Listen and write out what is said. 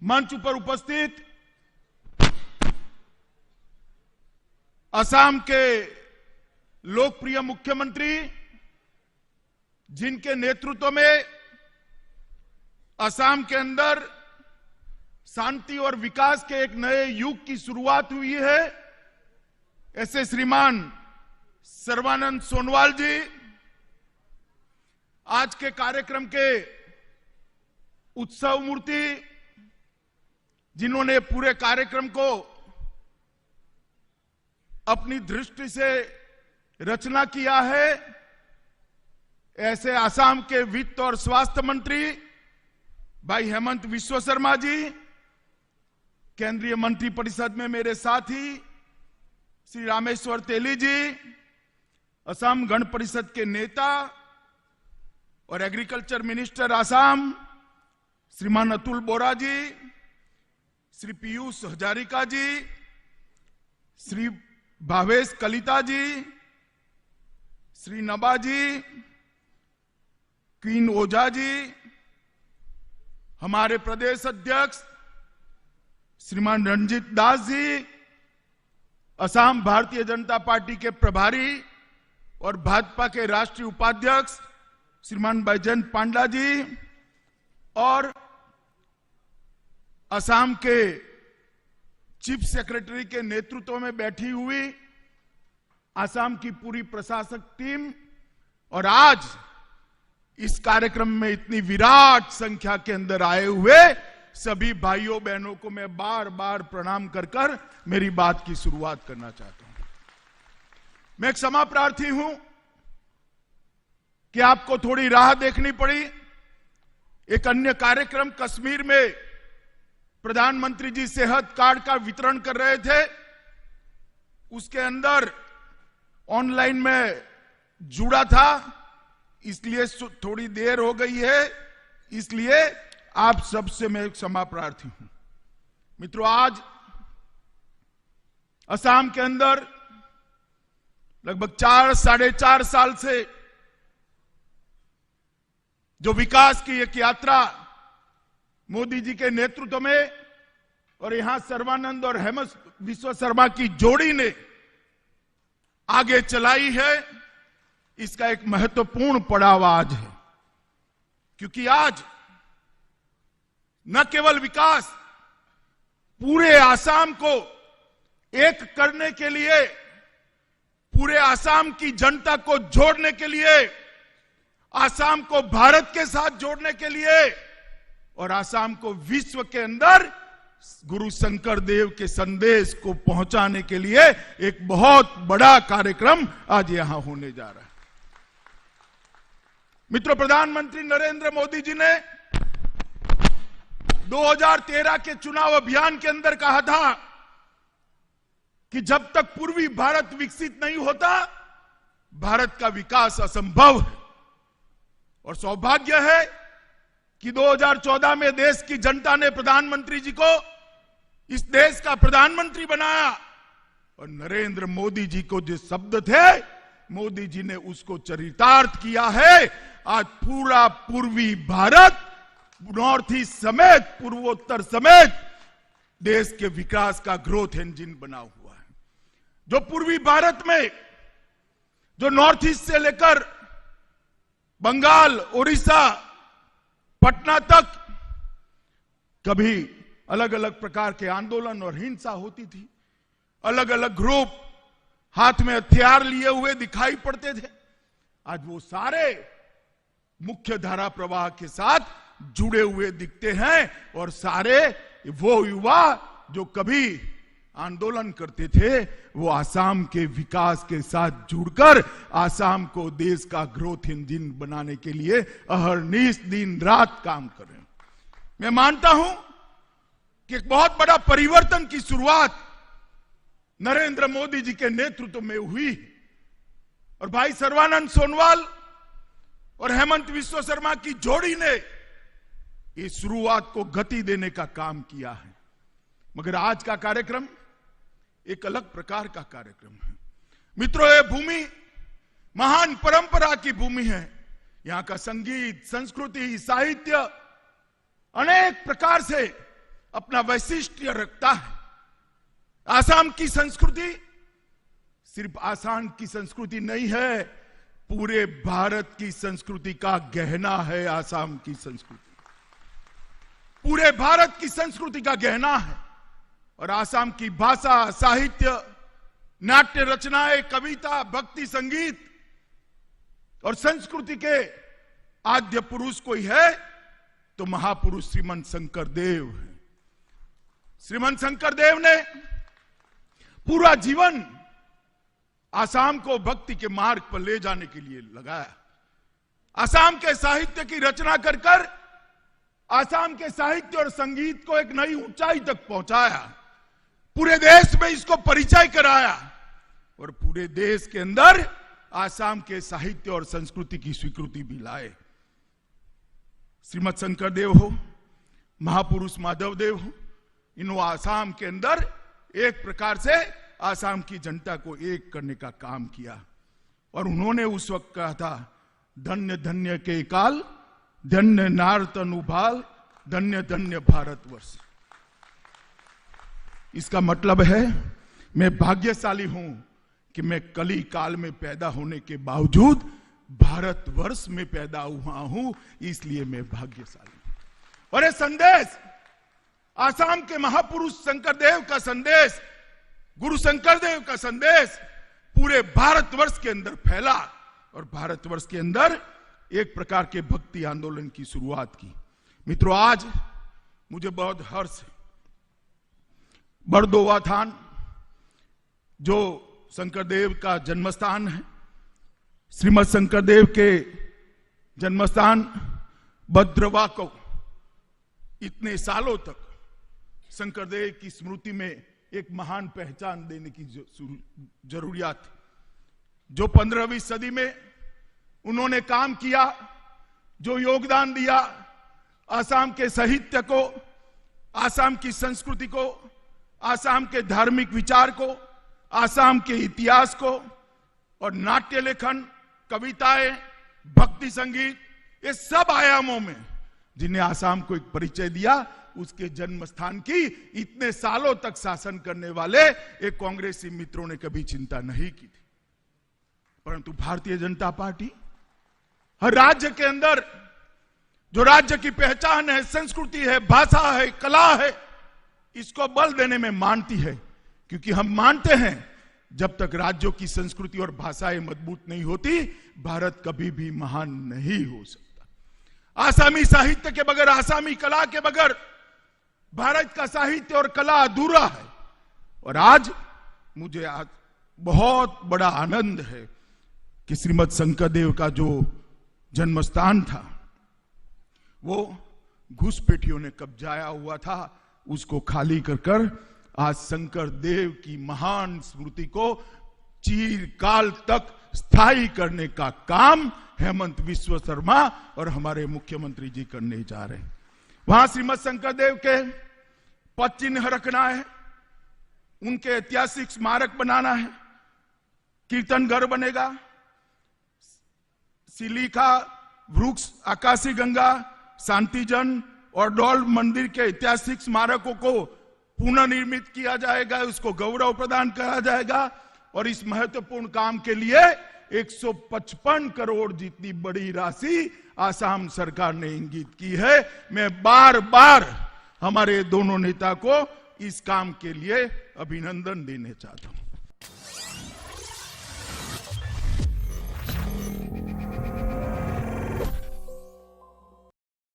मंच पर उपस्थित असम के लोकप्रिय मुख्यमंत्री, जिनके नेतृत्व में असम के अंदर शांति और विकास के एक नए युग की शुरुआत हुई है, ऐसे श्रीमान सर्बानंद सोनोवाल जी आज के कार्यक्रम के उत्सव मूर्ति, जिन्होंने पूरे कार्यक्रम को अपनी दृष्टि से रचना किया है, ऐसे असम के वित्त और स्वास्थ्य मंत्री भाई हेमंत विश्व शर्मा जी, केंद्रीय मंत्री परिषद में मेरे साथी श्री रामेश्वर तेली जी, असम गण परिषद के नेता और एग्रीकल्चर मिनिस्टर असम श्रीमान अतुल बोरा जी, श्री पीयूष हजारिका जी, श्री भावेश कलिता जी, श्री नबा जी, क्वीन ओझा जी, हमारे प्रदेश अध्यक्ष श्रीमान रंजीत दास जी, असम भारतीय जनता पार्टी के प्रभारी और भाजपा के राष्ट्रीय उपाध्यक्ष श्रीमान बैजयंत पांडा जी, और असम के चीफ सेक्रेटरी के नेतृत्व में बैठी हुई असम की पूरी प्रशासक टीम, और आज इस कार्यक्रम में इतनी विराट संख्या के अंदर आए हुए सभी भाइयों बहनों को मैं बार बार प्रणाम कर मेरी बात की शुरुआत करना चाहता हूं। मैं एक क्षमा प्रार्थी हूं कि आपको थोड़ी राह देखनी पड़ी। एक अन्य कार्यक्रम कश्मीर में प्रधानमंत्री जी सेहत कार्ड का वितरण कर रहे थे, उसके अंदर ऑनलाइन में जुड़ा था, इसलिए थोड़ी देर हो गई है, इसलिए आप सबसे मैं क्षमा प्रार्थी हूं। मित्रों, आज असम के अंदर लगभग 4-4.5 साल से जो विकास की एक यात्रा मोदी जी के नेतृत्व में और यहां सर्बानंद और हेमंत विश्व शर्मा की जोड़ी ने आगे चलाई है, इसका एक महत्वपूर्ण पड़ाव आज है। क्योंकि आज न केवल विकास, पूरे असम को एक करने के लिए, पूरे असम की जनता को जोड़ने के लिए, असम को भारत के साथ जोड़ने के लिए और असम को विश्व के अंदर गुरु शंकर देव के संदेश को पहुंचाने के लिए एक बहुत बड़ा कार्यक्रम आज यहां होने जा रहा है। मित्रों, प्रधानमंत्री नरेंद्र मोदी जी ने 2013 के चुनाव अभियान के अंदर कहा था कि जब तक पूर्वी भारत विकसित नहीं होता, भारत का विकास असंभव है। और सौभाग्य है कि 2014 में देश की जनता ने प्रधानमंत्री जी को इस देश का प्रधानमंत्री बनाया, और नरेंद्र मोदी जी को जो शब्द थे, मोदी जी ने उसको चरितार्थ किया है। आज पूरा पूर्वी भारत, नॉर्थ ईस्ट समेत, पूर्वोत्तर समेत देश के विकास का ग्रोथ इंजन बना हुआ है। जो पूर्वी भारत में, जो नॉर्थ ईस्ट से लेकर बंगाल, उड़ीसा, पटना तक कभी अलग अलग प्रकार के आंदोलन और हिंसा होती थी, अलग अलग ग्रुप हाथ में हथियार लिए हुए दिखाई पड़ते थे, आज वो सारे मुख्य धारा प्रवाह के साथ जुड़े हुए दिखते हैं। और सारे वो युवा जो कभी आंदोलन करते थे, वो असम के विकास के साथ जुड़कर असम को देश का ग्रोथ इंजन बनाने के लिए अहरनिश दिन रात काम कर रहे हैं। मैं मानता हूं कि एक बहुत बड़ा परिवर्तन की शुरुआत नरेंद्र मोदी जी के नेतृत्व में हुई, और भाई सर्बानंद सोनोवाल और हेमंत विश्व शर्मा की जोड़ी ने इस शुरुआत को गति देने का काम किया है। मगर आज का कार्यक्रम एक अलग प्रकार का कार्यक्रम है। मित्रों, ये भूमि महान परंपरा की भूमि है। यहां का संगीत, संस्कृति, साहित्य अनेक प्रकार से अपना वैशिष्ट्य रखता है। आसाम की संस्कृति सिर्फ आसाम की संस्कृति नहीं है, पूरे भारत की संस्कृति का गहना है। आसाम की संस्कृति पूरे भारत की संस्कृति का गहना है। और आसाम की भाषा, साहित्य, नाट्य रचनाएं, कविता, भक्ति संगीत और संस्कृति के आद्य पुरुष कोई है तो महापुरुष श्रीमंत शंकरदेव है। श्रीमंत शंकरदेव ने पूरा जीवन आसाम को भक्ति के मार्ग पर ले जाने के लिए लगाया। आसाम के साहित्य की रचना कर कर आसाम के साहित्य और संगीत को एक नई ऊंचाई तक पहुंचाया। पूरे देश में इसको परिचय कराया और पूरे देश के अंदर आसाम के साहित्य और संस्कृति की स्वीकृति भी लाए। श्रीमद शंकरदेव हो, महापुरुष माधवदेव हो, इन्होंने आसाम के अंदर एक प्रकार से आसाम की जनता को एक करने का काम किया। और उन्होंने उस वक्त कहा था, धन्य धन्य के काल, धन्य नार तनुभाल, धन्य धन्य भारतवर्ष। इसका मतलब है मैं भाग्यशाली हूं कि मैं कली काल में पैदा होने के बावजूद भारतवर्ष में पैदा हुआ हूं, इसलिए मैं भाग्यशाली हूं। और ये संदेश, आसाम के महापुरुष शंकरदेव का संदेश, गुरु शंकरदेव का संदेश पूरे भारतवर्ष के अंदर फैला और भारतवर्ष के अंदर एक प्रकार के भक्ति आंदोलन की शुरुआत की। मित्रों, आज मुझे बहुत हर्ष है। बरदोवा थान जो शंकरदेव का जन्मस्थान है, श्रीमद शंकरदेव के जन्मस्थान भद्रवा को इतने सालों तक शंकरदेव की स्मृति में एक महान पहचान देने की जरूरियात थी। जो 15वीं सदी में उन्होंने काम किया, जो योगदान दिया आसाम के साहित्य को, आसाम की संस्कृति को, आसाम के धार्मिक विचार को, आसाम के इतिहास को, और नाट्य लेखन, कविताएं, भक्ति संगीत, ये सब आयामों में जिन्हें आसाम को एक परिचय दिया, उसके जन्म स्थान की इतने सालों तक शासन करने वाले एक कांग्रेसी मित्रों ने कभी चिंता नहीं की थी। परंतु भारतीय जनता पार्टी हर राज्य के अंदर जो राज्य की पहचान है, संस्कृति है, भाषा है, कला है, इसको बल देने में मानती है। क्योंकि हम मानते हैं जब तक राज्यों की संस्कृति और भाषाएं मजबूत नहीं होती, भारत कभी भी महान नहीं हो सकता। आसामी साहित्य के बगैर, आसामी कला के बगैर भारत का साहित्य और कला अधूरा है। और आज मुझे बहुत बड़ा आनंद है कि श्रीमद शंकरदेव का जो जन्मस्थान था वो घुसपैठियों ने कब्जाया हुआ था, उसको खाली कर कर आज शंकरदेव की महान स्मृति को चिरकाल तक स्थायी करने का काम हेमंत विश्व शर्मा और हमारे मुख्यमंत्री जी करने जा रहे हैं। वहां श्रीमद शंकरदेव के पद चिन्ह रखना है, उनके ऐतिहासिक स्मारक बनाना है, कीर्तन घर बनेगा, सिलिका वृक्ष, आकाशी गंगा, शांतिजन और डॉल मंदिर के ऐतिहासिक स्मारकों को पुनर्निर्मित किया जाएगा, उसको गौरव प्रदान करा जाएगा। और इस महत्वपूर्ण काम के लिए 155 करोड़ जितनी बड़ी राशि आसाम सरकार ने इंगित की है। मैं बार बार हमारे दोनों नेता को इस काम के लिए अभिनंदन देने चाहता हूं।